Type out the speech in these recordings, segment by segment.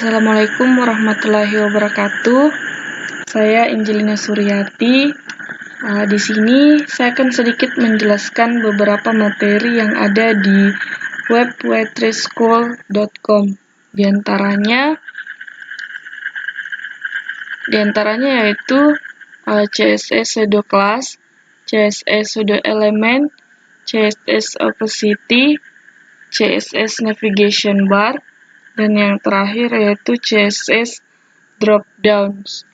Assalamualaikum warahmatullahi wabarakatuh. Saya Angelina Suryati. Di sini saya akan sedikit menjelaskan beberapa materi yang ada di web wetrischool.com. Di antaranya yaitu CSS Pseudo Class, CSS Pseudo Element, CSS Opacity, CSS Navigation Bar, dan yang terakhir yaitu CSS Dropdowns.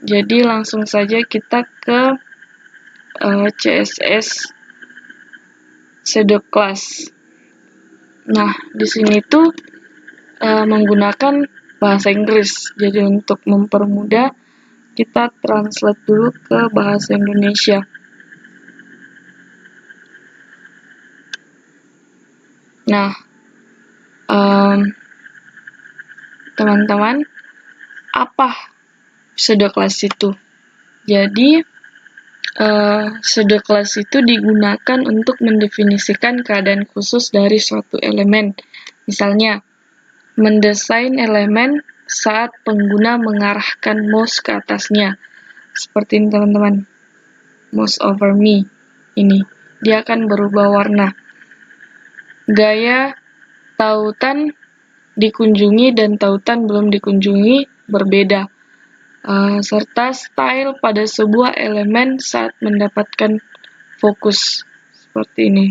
Jadi langsung saja kita ke CSS Pseudo Class. Nah, di sini tuh menggunakan bahasa Inggris. Jadi untuk mempermudah, kita translate dulu ke bahasa Indonesia. Nah, teman-teman, apa pseudo class itu? Jadi, pseudo class itu digunakan untuk mendefinisikan keadaan khusus dari suatu elemen. Misalnya, mendesain elemen saat pengguna mengarahkan mouse ke atasnya. Seperti ini, teman-teman. Mouse over me. Ini. Dia akan berubah warna. Gaya tautan dikunjungi dan tautan belum dikunjungi berbeda, serta style pada sebuah elemen saat mendapatkan fokus seperti ini.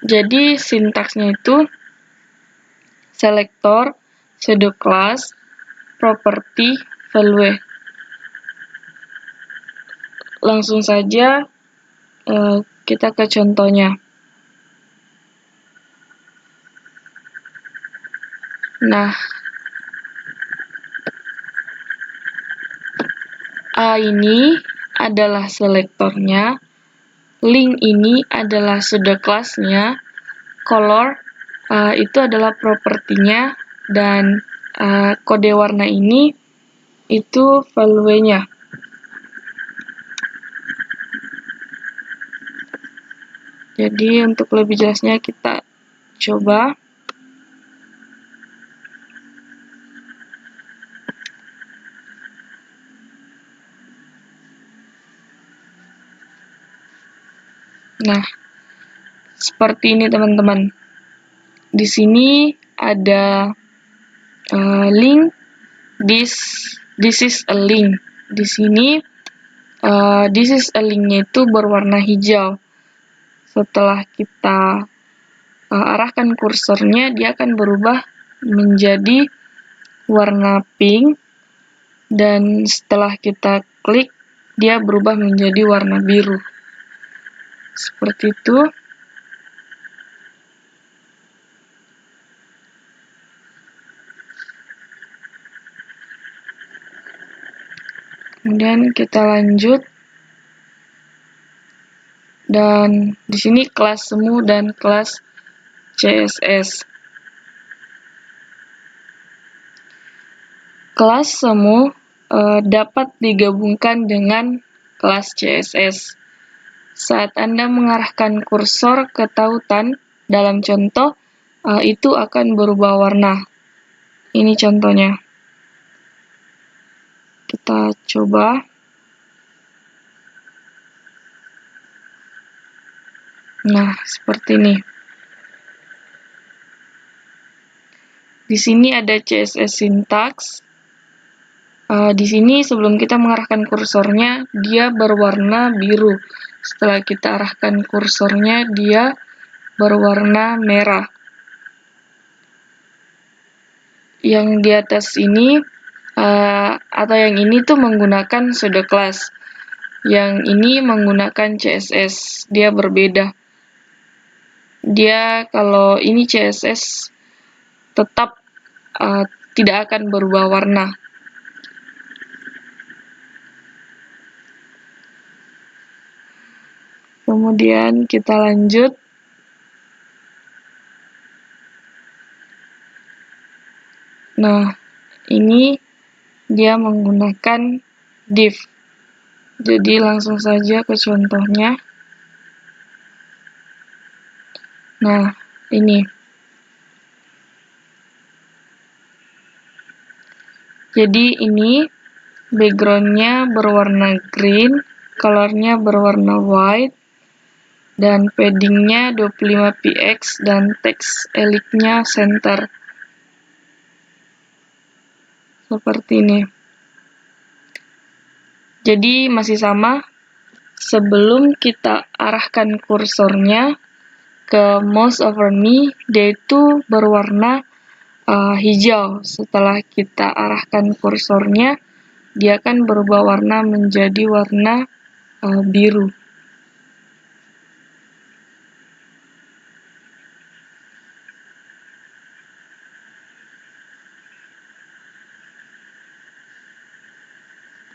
Jadi sintaksnya itu selector, pseudo class, property, value. Langsung saja kita ke contohnya. Nah, A ini adalah selektornya, link ini adalah pseudo class-nya, color itu adalah propertinya, dan kode warna ini itu value-nya. Jadi untuk lebih jelasnya kita coba. Nah, seperti ini teman-teman. Di sini ada link, this is a link. Di sini this is a link-nya itu berwarna hijau. Setelah kita arahkan kursornya, dia akan berubah menjadi warna pink, dan setelah kita klik, dia berubah menjadi warna biru. Seperti itu. Kemudian kita lanjut. Dan di sini kelas semu dan kelas CSS. Kelas semu dapat digabungkan dengan kelas CSS. Saat Anda mengarahkan kursor ke tautan dalam contoh, itu akan berubah warna. Ini contohnya. Kita coba. Nah, seperti ini. Di sini ada CSS syntax. Di sini sebelum kita mengarahkan kursornya, dia berwarna biru. Setelah kita arahkan kursornya, dia berwarna merah. Yang di atas ini, atau yang ini tuh menggunakan pseudo class. Yang ini menggunakan CSS. Dia berbeda. Dia kalau ini CSS tetap tidak akan berubah warna. Kemudian kita lanjut. Nah, ini dia menggunakan div. Jadi langsung saja ke contohnya. Nah, ini. Jadi ini backgroundnya berwarna green, colornya berwarna white, dan paddingnya 25 px dan teks elipnya center. Seperti ini. Jadi masih sama, sebelum kita arahkan kursornya ke mouse over me, dia itu berwarna hijau. Setelah kita arahkan kursornya, dia akan berubah warna menjadi warna biru.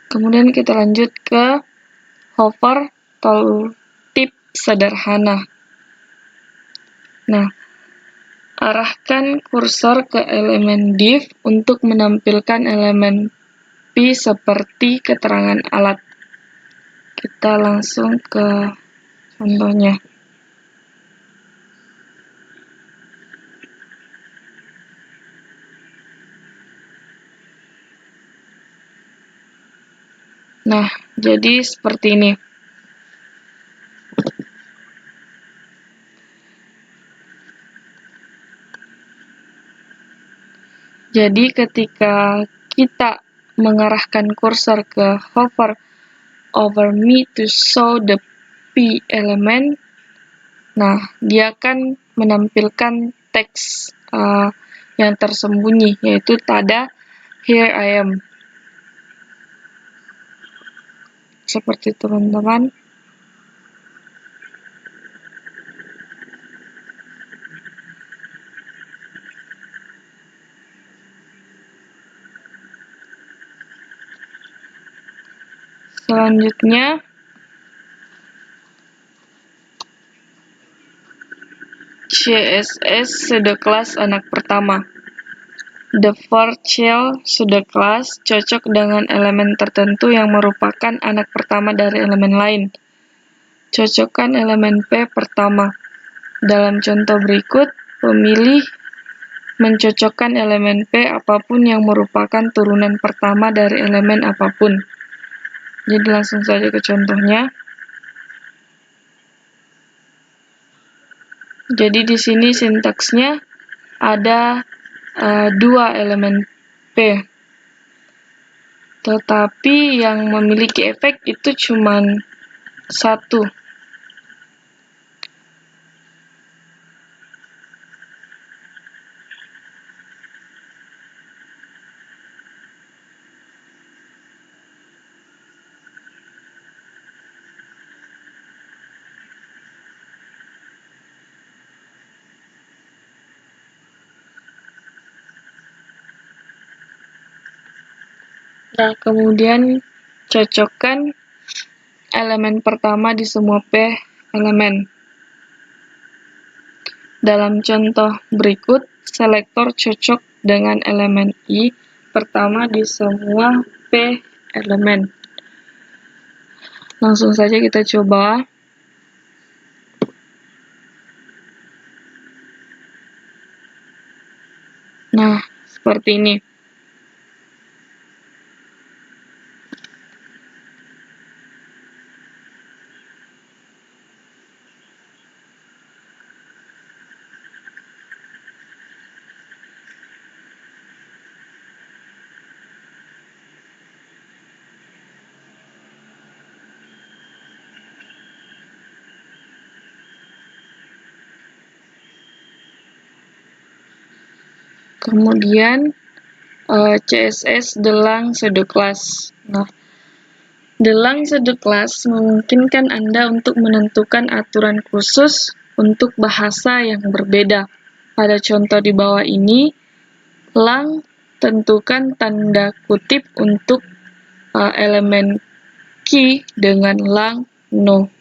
Kemudian kita lanjut ke hover tooltip sederhana. Nah, arahkan kursor ke elemen div untuk menampilkan elemen P seperti keterangan alat. Kita langsung ke contohnya. Nah, jadi seperti ini. Jadi ketika kita mengarahkan kursor ke hover over me to show the P element, nah dia akan menampilkan teks yang tersembunyi, yaitu tada here I am. Seperti teman-teman. Selanjutnya, CSS sudah kelas anak pertama. The for child sudah kelas cocok dengan elemen tertentu yang merupakan anak pertama dari elemen lain. Cocokkan elemen P pertama. Dalam contoh berikut, pemilih mencocokkan elemen P apapun yang merupakan turunan pertama dari elemen apapun. Jadi langsung saja ke contohnya. Jadi di sini sintaksnya ada 2 elemen P. Tetapi yang memiliki efek itu cuma 1. Nah, kemudian cocokkan elemen pertama di semua P elemen. Dalam contoh berikut, selektor cocok dengan elemen I pertama di semua P elemen. Langsung saja kita coba. Nah, seperti ini. Kemudian CSS delang sedeklas. Nah, delang sedeklas memungkinkan Anda untuk menentukan aturan khusus untuk bahasa yang berbeda. Pada contoh di bawah ini, lang tentukan tanda kutip untuk elemen key dengan lang no.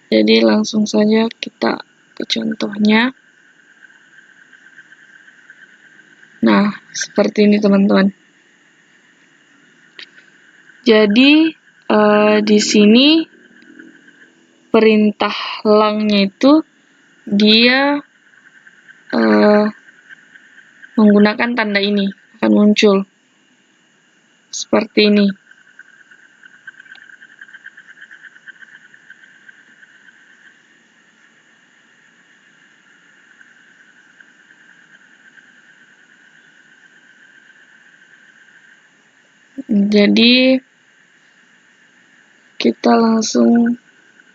Jadi langsung saja kita ke contohnya. Nah, seperti ini teman-teman. Jadi di sini perintah langnya itu dia menggunakan tanda ini akan muncul seperti ini. Jadi kita langsung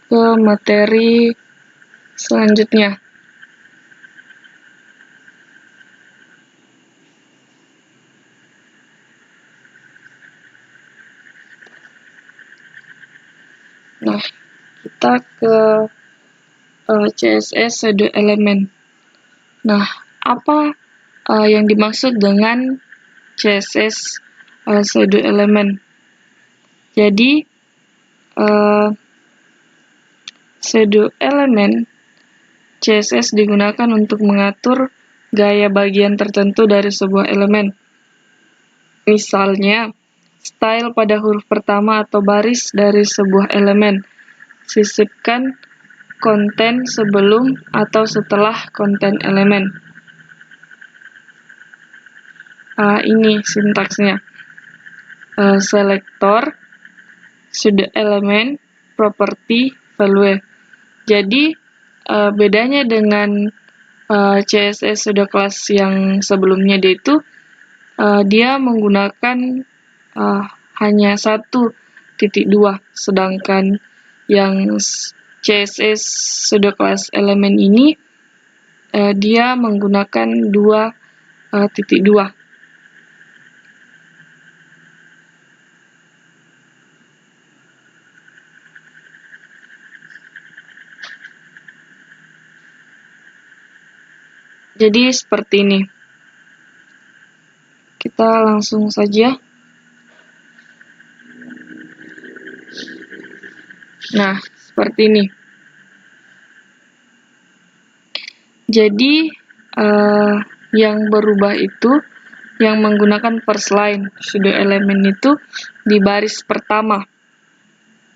ke materi selanjutnya. Nah, kita ke CSS pseudo elemen. Nah, apa yang dimaksud dengan CSS pseudo elemen? Jadi, pseudo elemen CSS digunakan untuk mengatur gaya bagian tertentu dari sebuah elemen. Misalnya, style pada huruf pertama atau baris dari sebuah elemen. Sisipkan konten sebelum atau setelah konten elemen. Ini sintaksnya. Selector, pseudo element, property, value. Jadi, bedanya dengan CSS pseudo class yang sebelumnya dia menggunakan hanya 1.2, sedangkan yang CSS pseudo class element ini dia menggunakan 2.2. Jadi seperti ini. Kita langsung saja. Nah, seperti ini. Jadi, yang berubah itu, yang menggunakan first line pseudo elemen itu di baris pertama.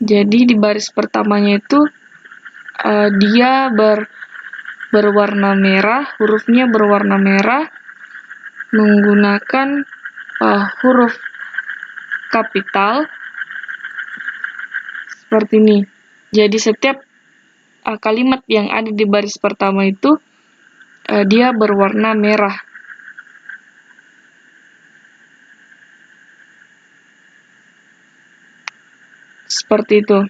Jadi, di baris pertamanya itu, dia berwarna merah, hurufnya berwarna merah, menggunakan huruf kapital, seperti ini. Jadi, setiap kalimat yang ada di baris pertama itu dia berwarna merah. Seperti itu.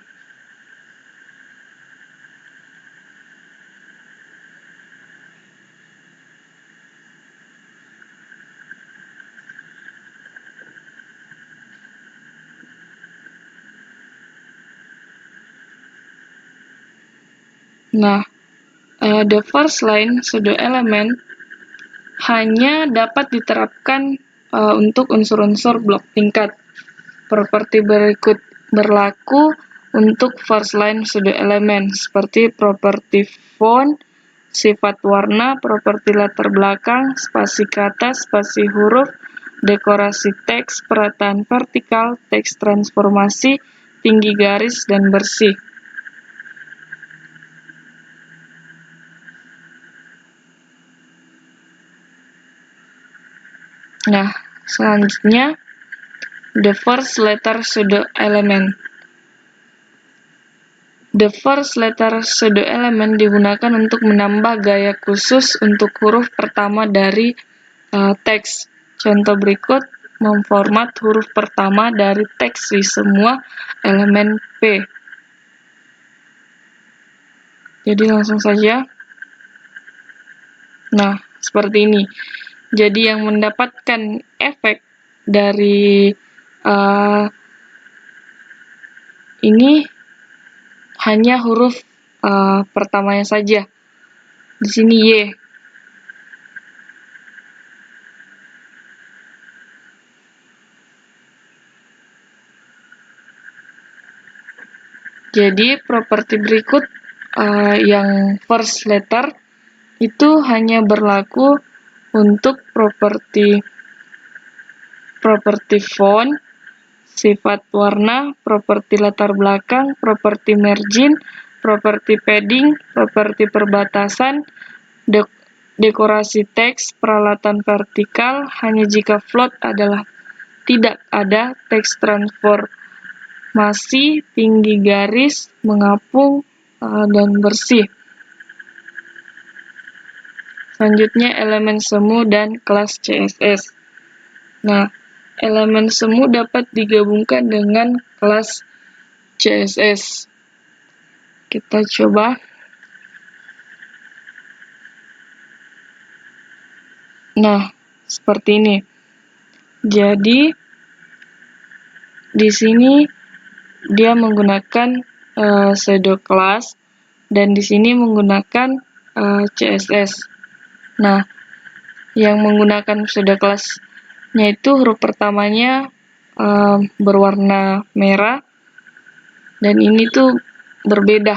Nah, the first line pseudo element hanya dapat diterapkan untuk unsur-unsur blok tingkat. Properti berikut berlaku untuk first line pseudo element, seperti properti font, sifat warna, properti latar belakang, spasi kata, spasi huruf, dekorasi teks, perataan vertikal, teks transformasi, tinggi garis, dan bersih. Nah, selanjutnya the first letter pseudo element. The first letter pseudo element digunakan untuk menambah gaya khusus untuk huruf pertama dari teks. Contoh berikut memformat huruf pertama dari teks di semua elemen P. Jadi langsung saja. Nah, seperti ini. Jadi yang mendapatkan efek dari ini hanya huruf pertamanya saja. Di sini Y. Jadi properti berikut yang first letter itu hanya berlaku untuk properti font, sifat warna, properti latar belakang, properti margin, properti padding, properti perbatasan, dekorasi teks, peralatan vertikal, hanya jika float adalah tidak ada teks transformasi, tinggi garis, mengapung, dan bersih. Selanjutnya elemen semu dan kelas CSS. Nah, elemen semu dapat digabungkan dengan kelas CSS. Kita coba. Nah, seperti ini. Jadi, di sini dia menggunakan pseudo class dan di sini menggunakan CSS. Nah, yang menggunakan pseudo class-nya itu huruf pertamanya berwarna merah dan ini tuh berbeda.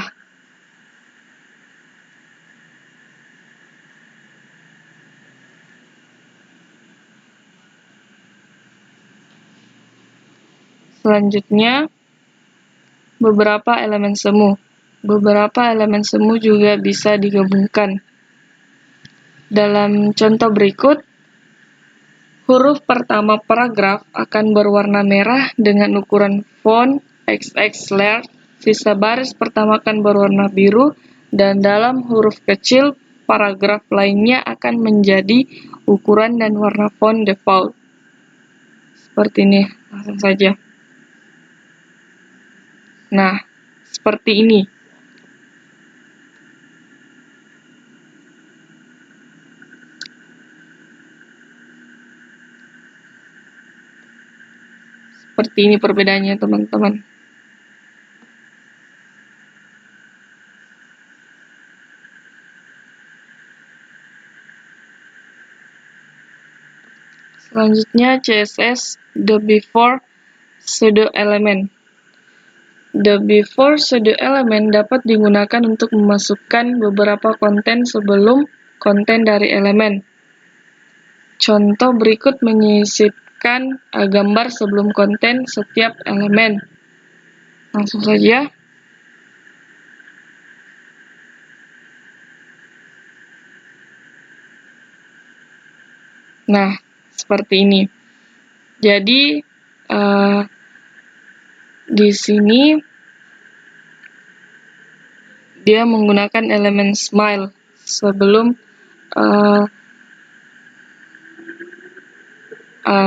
Selanjutnya, beberapa elemen semu. Beberapa elemen semu juga bisa digabungkan. Dalam contoh berikut, huruf pertama paragraf akan berwarna merah dengan ukuran font XX large, sisa baris pertama akan berwarna biru, dan dalam huruf kecil, paragraf lainnya akan menjadi ukuran dan warna font default. Seperti ini, langsung saja. Nah, seperti ini. Seperti ini perbedaannya, teman-teman. Selanjutnya, CSS the before pseudo element. The before pseudo element dapat digunakan untuk memasukkan beberapa konten sebelum konten dari elemen. Contoh berikut menyisipkan gambar sebelum konten setiap elemen. Langsung saja. Nah, seperti ini. Jadi, di sini dia menggunakan elemen smile sebelum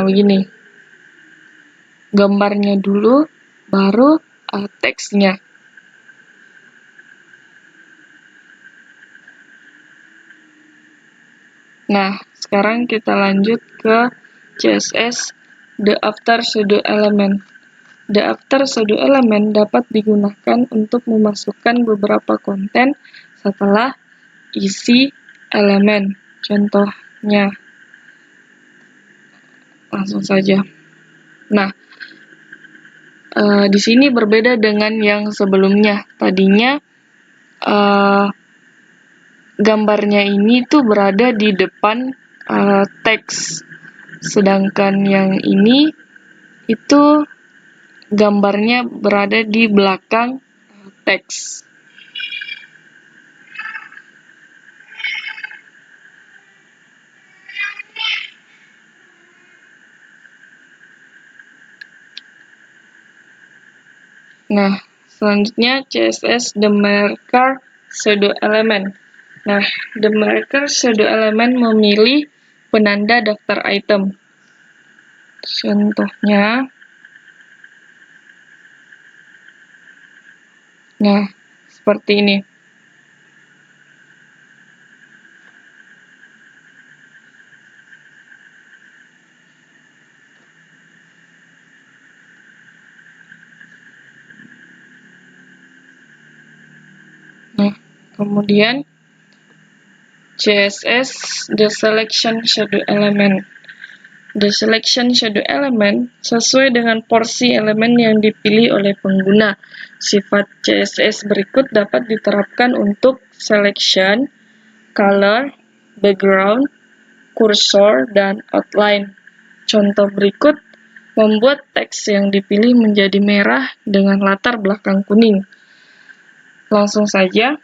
begini, gambarnya dulu, baru teksnya. Nah, sekarang kita lanjut ke CSS the after pseudo element. The after pseudo element dapat digunakan untuk memasukkan beberapa konten setelah isi elemen. Contohnya, langsung saja. Nah, di sini berbeda dengan yang sebelumnya. Tadinya gambarnya ini tuh berada di depan teks, sedangkan yang ini itu gambarnya berada di belakang teks. Nah, selanjutnya CSS the marker pseudo element. Nah, the marker pseudo element memilih penanda daftar item. Contohnya, nah, seperti ini. Nah, kemudian CSS the selection shadow element. The selection shadow element sesuai dengan porsi elemen yang dipilih oleh pengguna. Sifat CSS berikut dapat diterapkan untuk selection, color, background, cursor, dan outline. Contoh berikut membuat teks yang dipilih menjadi merah dengan latar belakang kuning. Langsung saja.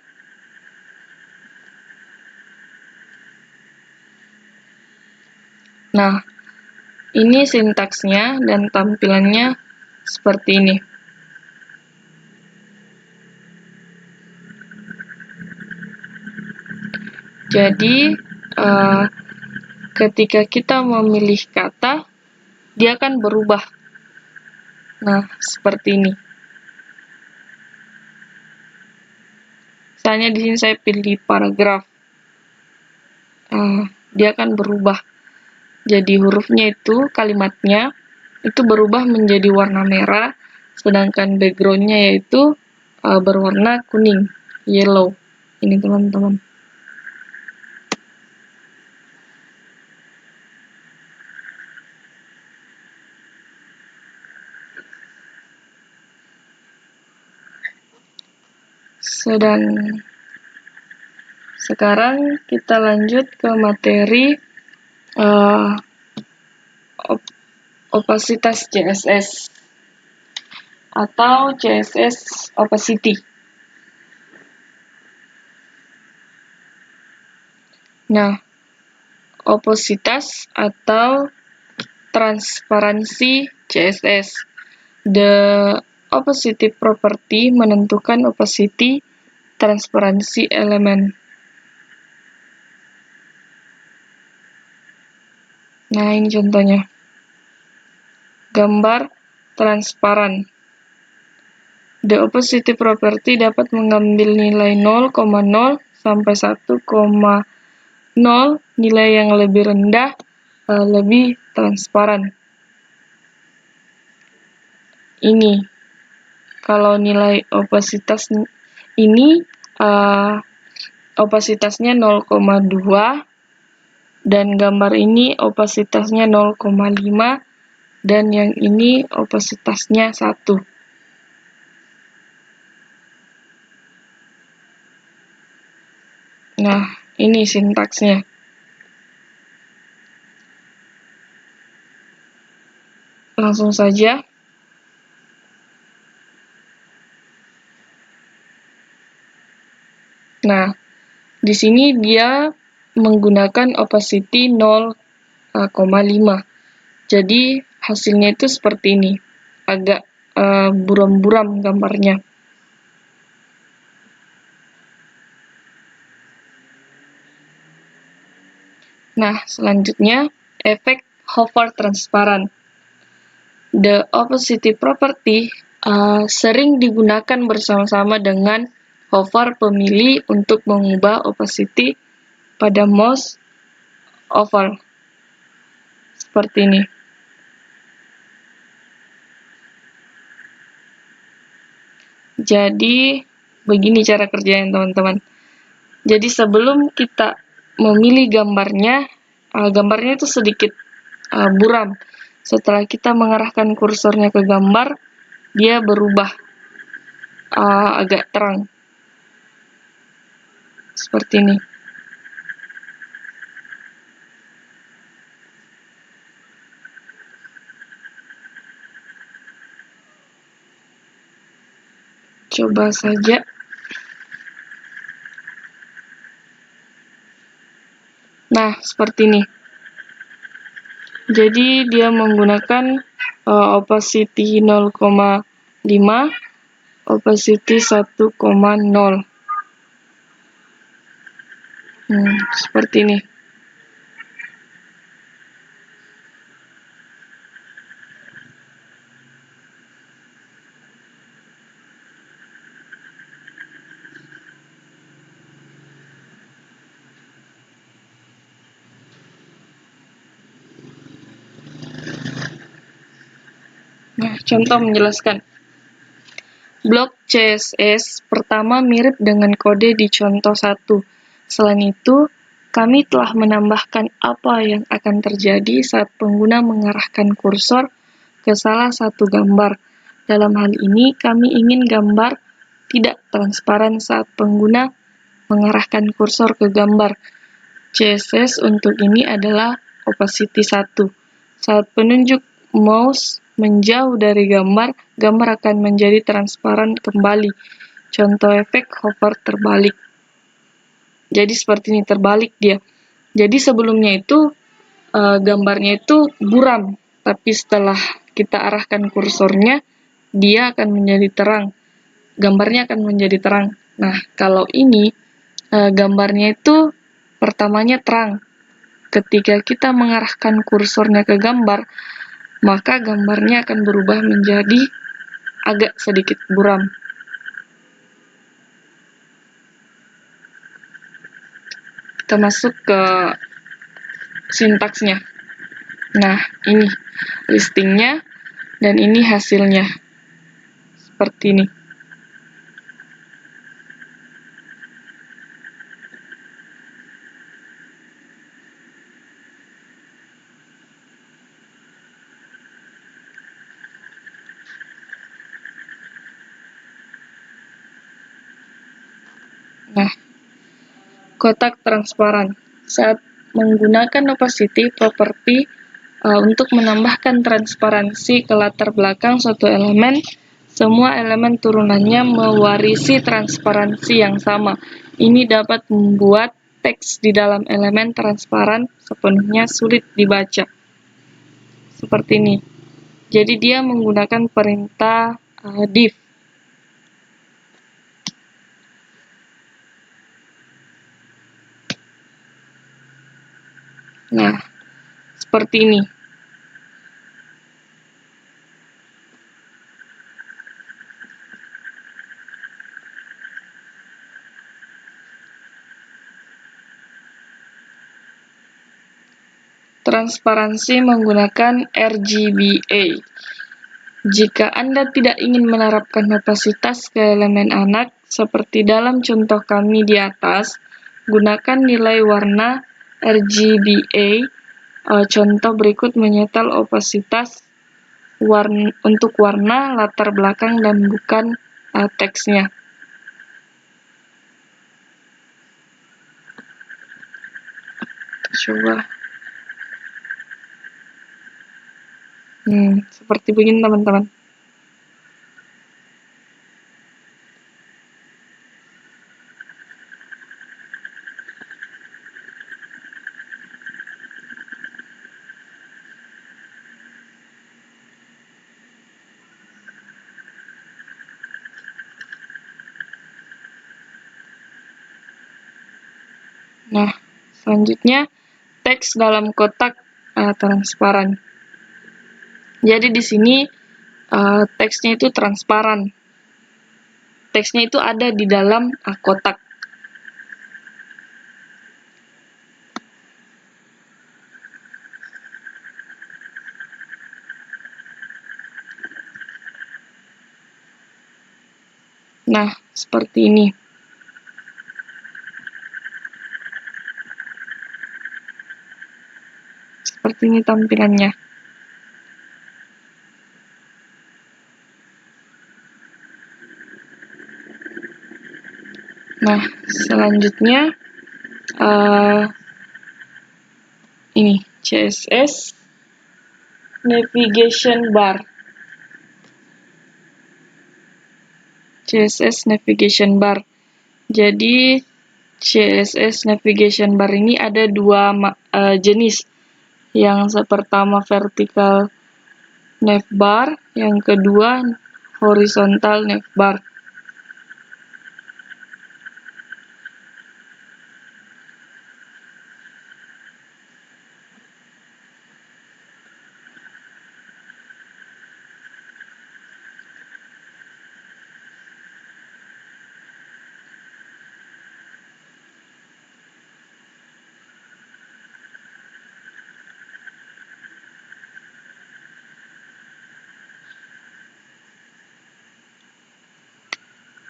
Nah, ini sintaksnya dan tampilannya seperti ini. Jadi, ketika kita memilih kata, dia akan berubah. Nah, seperti ini. Misalnya di sini saya pilih paragraf. Dia akan berubah. Jadi hurufnya itu, kalimatnya, itu berubah menjadi warna merah, sedangkan background-nya yaitu berwarna kuning, yellow. Ini teman-teman. Sekarang kita lanjut ke materi opasitas CSS atau CSS opacity. Nah, opasitas atau transparansi CSS. The opacity property menentukan opacity transparansi elemen. Nah, ini contohnya. Gambar transparan. The opacity property dapat mengambil nilai 0,0 sampai 1,0, nilai yang lebih rendah lebih transparan. Ini kalau nilai opasitas ini opasitasnya 0,2 dan gambar ini opasitasnya 0,5 dan yang ini opasitasnya 1. Nah, ini sintaksnya. Langsung saja. Nah, di sini dia menggunakan opacity 0,5. Jadi hasilnya itu seperti ini. Agak buram-buram gambarnya. Nah, selanjutnya efek hover transparan. The opacity property sering digunakan bersama-sama dengan hover pemilih untuk mengubah opacity pada mouse over. Seperti ini. Jadi, begini cara kerjanya teman-teman. Jadi sebelum kita memilih gambarnya, gambarnya itu sedikit buram. Setelah kita mengarahkan kursornya ke gambar, dia berubah agak terang. Seperti ini. Coba saja. Nah, seperti ini. Jadi dia menggunakan opacity 0,5, opacity 1,0. Seperti ini. Nah, contoh menjelaskan. Blok CSS pertama mirip dengan kode di contoh 1. Selain itu, kami telah menambahkan apa yang akan terjadi saat pengguna mengarahkan kursor ke salah satu gambar. Dalam hal ini, kami ingin gambar tidak transparan saat pengguna mengarahkan kursor ke gambar. CSS untuk ini adalah opacity 1. Saat penunjuk mouse menjauh dari gambar, gambar akan menjadi transparan kembali. Contoh efek hover terbalik. Jadi seperti ini, terbalik dia. Jadi sebelumnya itu gambarnya itu buram, tapi setelah kita arahkan kursornya, dia akan menjadi terang. Gambarnya akan menjadi terang. Nah, kalau ini gambarnya itu pertamanya terang. Ketika kita mengarahkan kursornya ke gambar, maka gambarnya akan berubah menjadi agak sedikit buram. Kita masuk ke sintaksnya. Nah, ini listingnya dan ini hasilnya. Seperti ini. Nah, kotak transparan. Saat menggunakan opacity property untuk menambahkan transparansi ke latar belakang suatu elemen, semua elemen turunannya mewarisi transparansi yang sama. Ini dapat membuat teks di dalam elemen transparan sepenuhnya sulit dibaca. Seperti ini. Jadi dia menggunakan perintah div. Nah, seperti ini. Transparansi menggunakan RGBA. Jika Anda tidak ingin menerapkan opasitas ke elemen anak, seperti dalam contoh kami di atas, gunakan nilai warna RGBA. Contoh berikut menyetel opasitas untuk warna, latar belakang, dan bukan teksnya. Coba. Seperti begini teman-teman. Nah, selanjutnya teks dalam kotak transparan. Jadi di sini teksnya itu transparan. Teksnya itu ada di dalam kotak. Nah, seperti ini. Seperti ini tampilannya. Nah, selanjutnya ini CSS Navigation Bar. CSS Navigation Bar. Jadi CSS Navigation Bar ini ada dua jenis. Yang pertama vertical navbar, yang kedua horizontal navbar.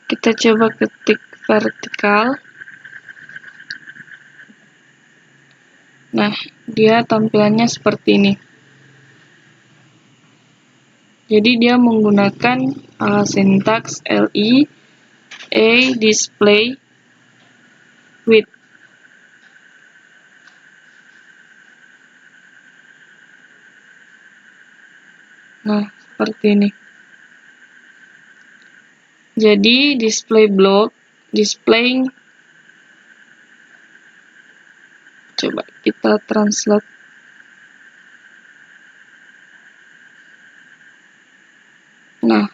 Kita coba ketik vertikal. Nah, dia tampilannya seperti ini. Jadi dia menggunakan sintaks li a display width. Nah, seperti ini. Jadi, display block, coba kita translate. Nah,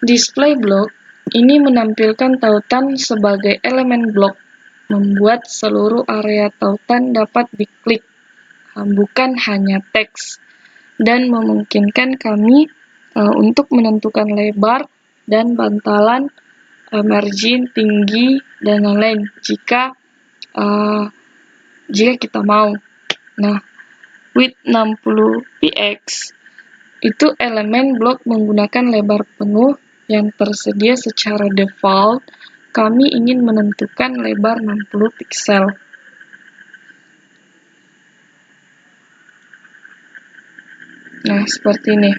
display block ini menampilkan tautan sebagai elemen blok, membuat seluruh area tautan dapat diklik, bukan hanya teks, dan memungkinkan kami untuk menentukan lebar dan bantalan, margin, tinggi, dan lain-lain jika kita mau. Nah, width 60 px itu elemen blok menggunakan lebar penuh yang tersedia secara default. Kami ingin menentukan lebar 60 pixel. Nah, seperti ini.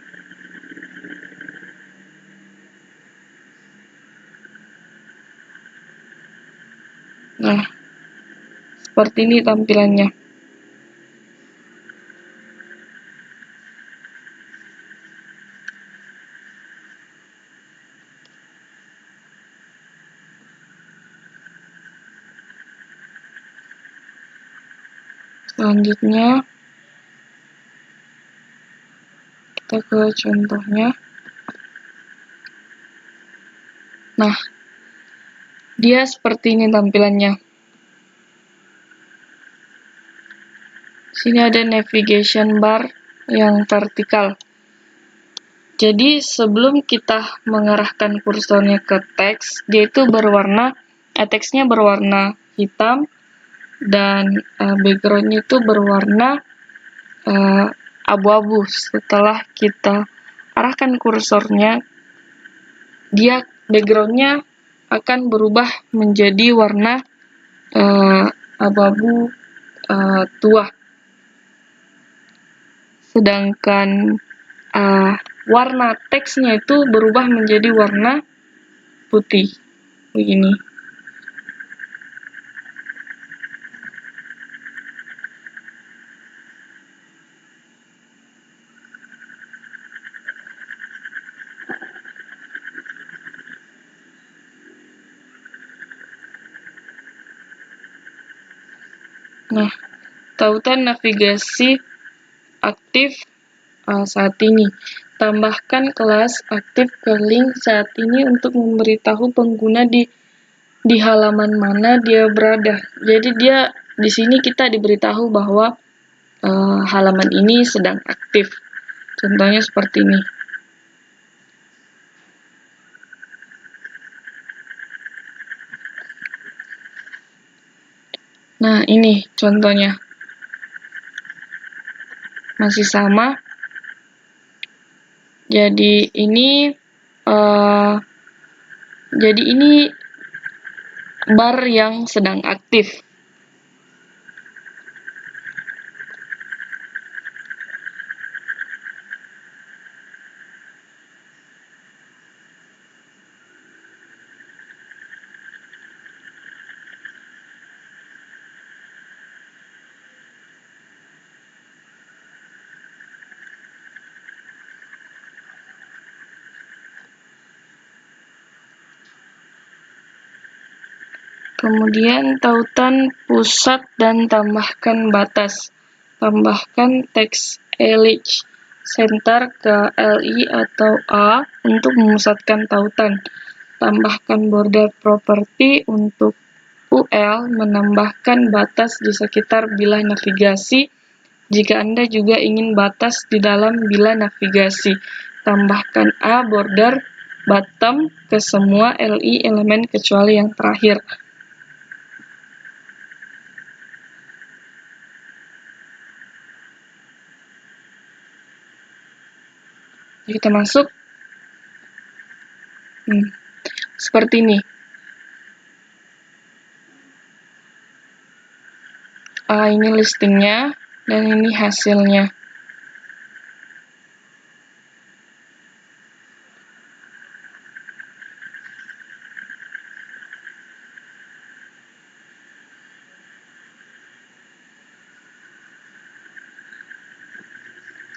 Nah, seperti ini tampilannya. Selanjutnya, kita ke contohnya. Nah, dia seperti ini tampilannya. Sini ada navigation bar yang vertikal. Jadi, sebelum kita mengarahkan kursornya ke teks, dia itu teksnya berwarna hitam, dan background-nya itu berwarna abu-abu. Setelah kita arahkan kursornya, background-nya akan berubah menjadi warna abu-abu tua. Sedangkan warna teksnya itu berubah menjadi warna putih. Begini. Nah, tautan navigasi aktif saat ini. Tambahkan kelas aktif ke link saat ini untuk memberitahu pengguna di halaman mana dia berada. Jadi di sini kita diberitahu bahwa halaman ini sedang aktif. Contohnya seperti ini. Nah, ini contohnya. Masih sama. Jadi ini bar yang sedang aktif. Kemudian tautan pusat dan tambahkan batas. Tambahkan teks elidge center ke LI atau A untuk memusatkan tautan. Tambahkan border property untuk UL, menambahkan batas di sekitar bilah navigasi jika Anda juga ingin batas di dalam bilah navigasi. Tambahkan A border bottom ke semua LI elemen kecuali yang terakhir. Kita masuk. Seperti ini. Ini listingnya, dan ini hasilnya.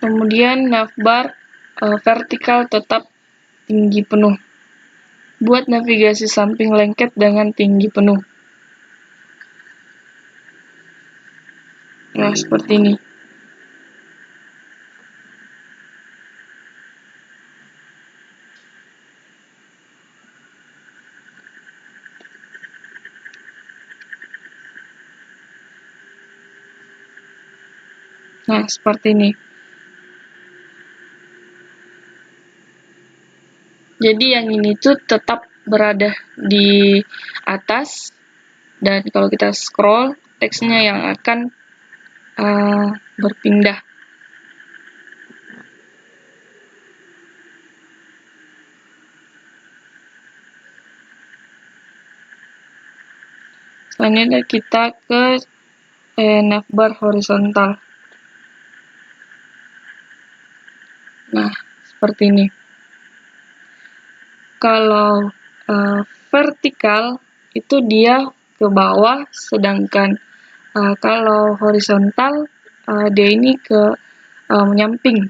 Kemudian navbar vertikal tetap tinggi penuh. Buat navigasi samping lengket dengan tinggi penuh. Nah, seperti ini. Nah, seperti ini. Jadi yang ini tuh tetap berada di atas, dan kalau kita scroll, teksnya yang akan berpindah. Selanjutnya kita ke navbar horizontal. Nah, seperti ini. Kalau vertikal itu dia ke bawah, sedangkan kalau horizontal dia ini ke menyamping.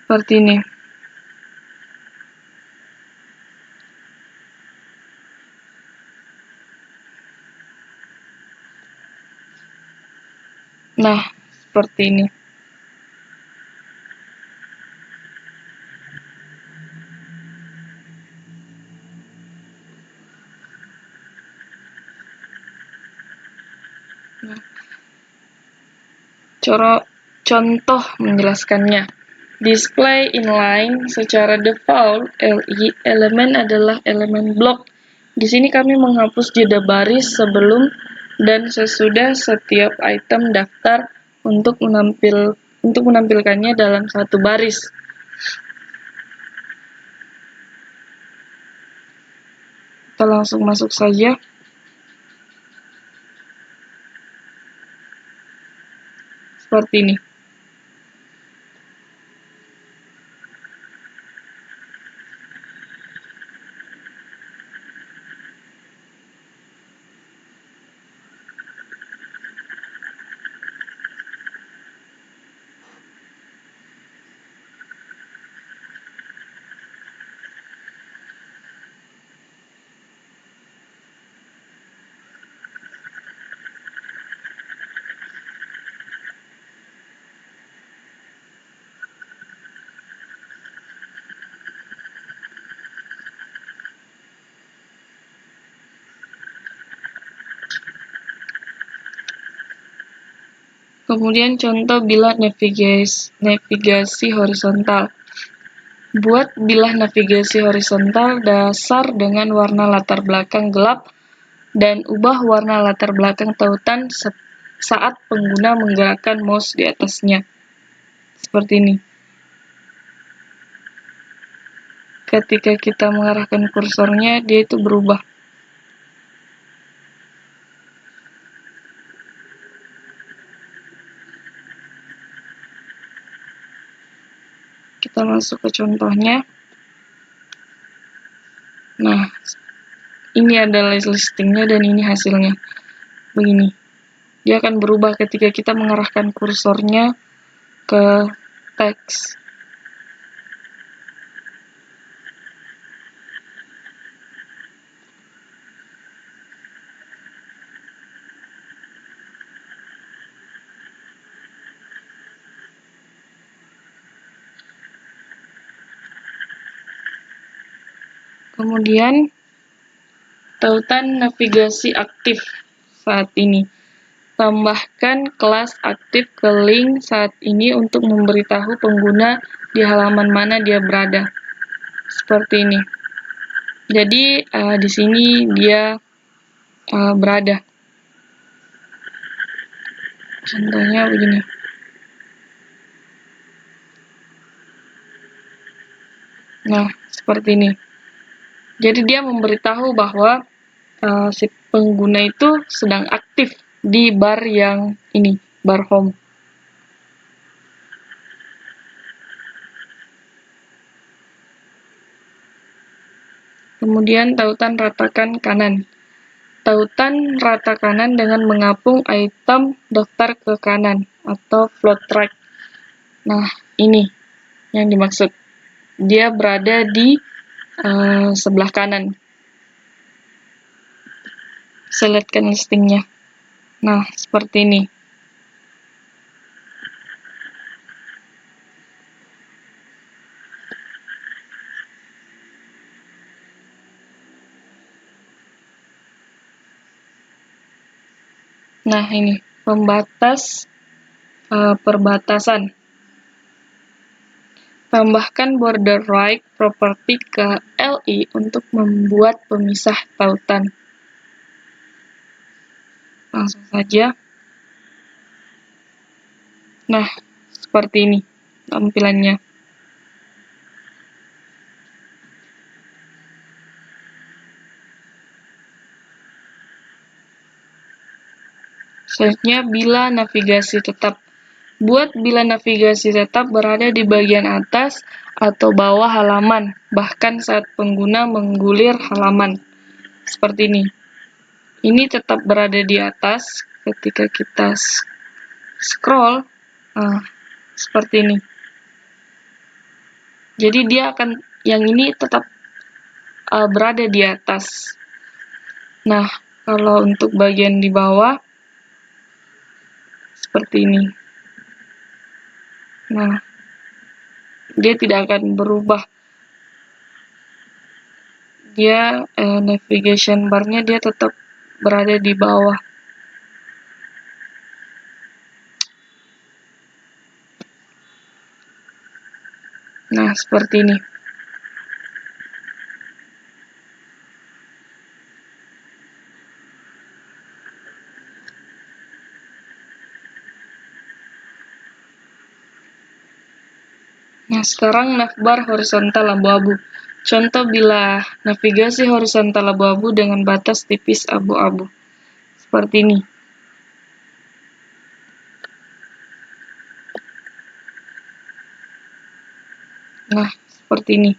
Seperti ini. Nah, seperti ini. Nah, contoh menjelaskannya. Display inline secara default elemen adalah elemen blok. Di sini kami menghapus jeda baris sebelum dan sesudah setiap item daftar untuk menampilkannya dalam satu baris. Kita langsung masuk saja. Seperti ini. Kemudian contoh bilah navigasi horizontal. Buat bilah navigasi horizontal dasar dengan warna latar belakang gelap dan ubah warna latar belakang tautan saat pengguna menggerakkan mouse di atasnya. Seperti ini. Ketika kita mengarahkan kursornya, dia itu berubah. Kita masuk ke contohnya. Nah, ini adalah listingnya dan ini hasilnya. Begini. Dia akan berubah ketika kita mengarahkan kursornya ke teks. Kemudian, tautan navigasi aktif saat ini. Tambahkan kelas aktif ke link saat ini untuk memberitahu pengguna di halaman mana dia berada. Seperti ini. Jadi, di sini dia berada. Contohnya begini. Nah, seperti ini. Jadi dia memberitahu bahwa si pengguna itu sedang aktif di bar yang ini, bar home. Kemudian tautan ratakan kanan. tautan rata kanan dengan mengapung item daftar ke kanan atau float track. Nah, ini yang dimaksud. Dia berada di sebelah kanan. Seletkan listingnya. Nah, seperti ini. Nah, ini pembatas perbatasan. Tambahkan border right property ke LI untuk membuat pemisah tautan. Langsung saja. Nah, seperti ini tampilannya. Selanjutnya, bila navigasi tetap. Buat bila navigasi tetap berada di bagian atas atau bawah halaman, bahkan saat pengguna menggulir halaman. Seperti ini. Ini tetap berada di atas ketika kita scroll. Seperti ini. Jadi dia akan, yang ini tetap berada di atas. Nah, kalau untuk bagian di bawah, seperti ini. Nah, dia tidak akan berubah. Dia navigation bar-nya dia tetap berada di bawah. Nah, seperti ini. Nah, sekarang navbar horizontal abu-abu. Contoh bila navigasi horizontal abu-abu dengan batas tipis abu-abu. Seperti ini. Nah, seperti ini.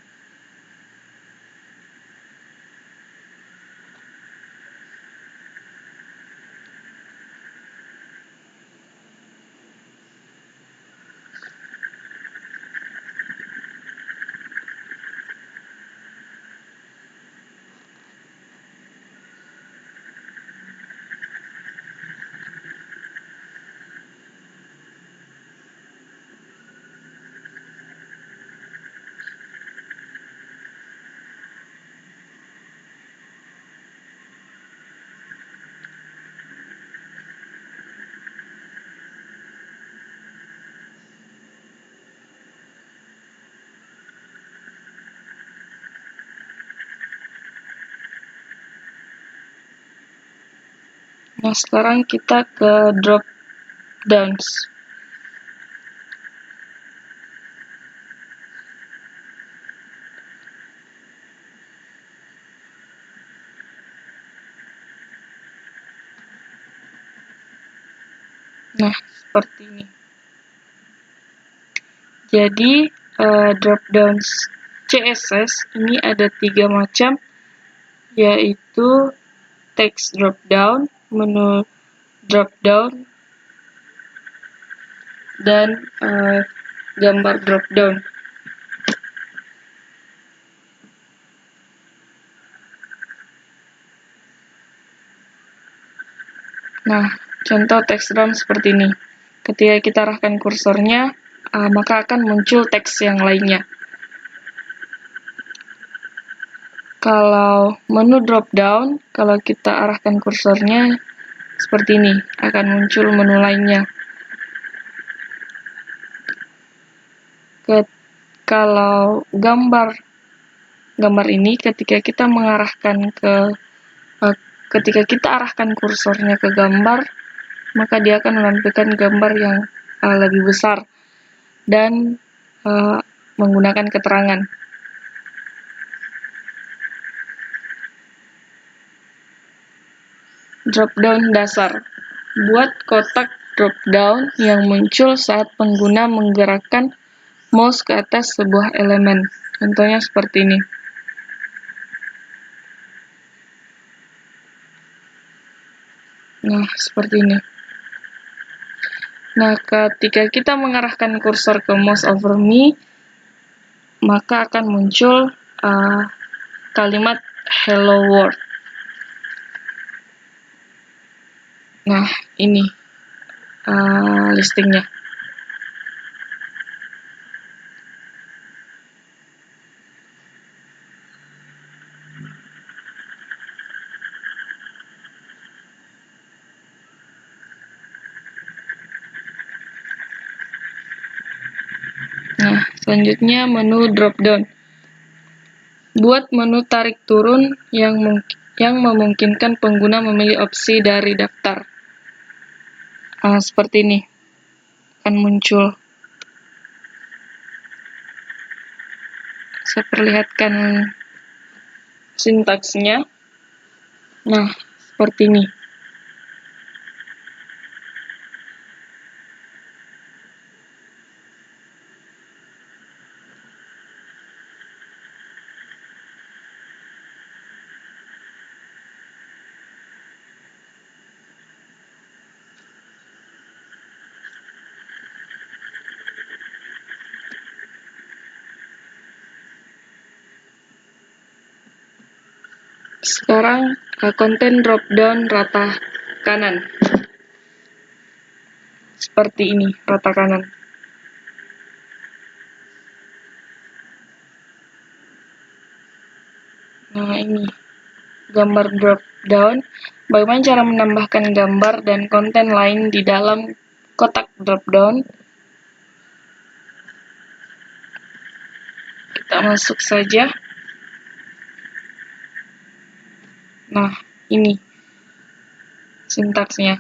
Nah, sekarang kita ke drop downs. Nah, seperti ini. Jadi, drop downs CSS ini ada 3 macam, yaitu text drop down, menu drop down, dan gambar drop down. Nah, contoh text down seperti ini. Ketika kita arahkan kursornya, maka akan muncul teks yang lainnya. Kalau menu drop down, kalau kita arahkan kursornya seperti ini, akan muncul menu lainnya. Kalau gambar ini ketika kita arahkan kursornya ke gambar, maka dia akan menampilkan gambar yang lebih besar dan menggunakan keterangan. Drop-down dasar. Buat kotak drop-down yang muncul saat pengguna menggerakkan mouse ke atas sebuah elemen. Contohnya seperti ini. Nah, seperti ini. Nah, ketika kita mengarahkan kursor ke mouse over me, maka akan muncul kalimat hello world. Nah, ini listingnya. Nah, selanjutnya menu drop down. Buat menu tarik turun yang memungkinkan pengguna memilih opsi dari daftar. Seperti ini akan muncul. Saya perlihatkan sintaksnya. Nah, seperti ini. Sekarang konten drop down rata kanan. Seperti ini, rata kanan. Nah, ini gambar drop down. Bagaimana cara menambahkan gambar dan konten lain di dalam kotak drop down? Kita masuk saja. Nah, ini sintaksnya.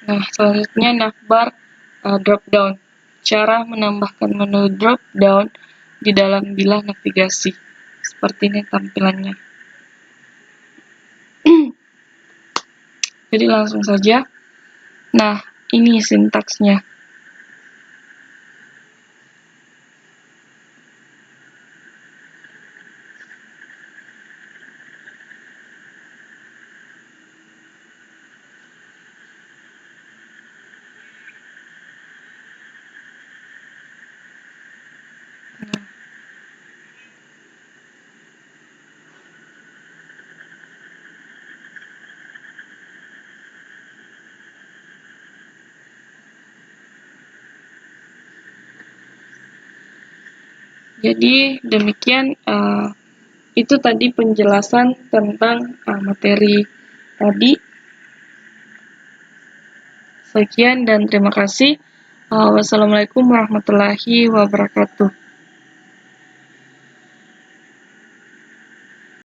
Nah, selanjutnya navbar drop down. Cara menambahkan menu drop down di dalam bilah navigasi. Seperti ini tampilannya. Jadi langsung saja. Nah, ini sintaksnya. Jadi demikian itu tadi penjelasan tentang materi tadi. Sekian dan terima kasih. Wassalamualaikum warahmatullahi wabarakatuh.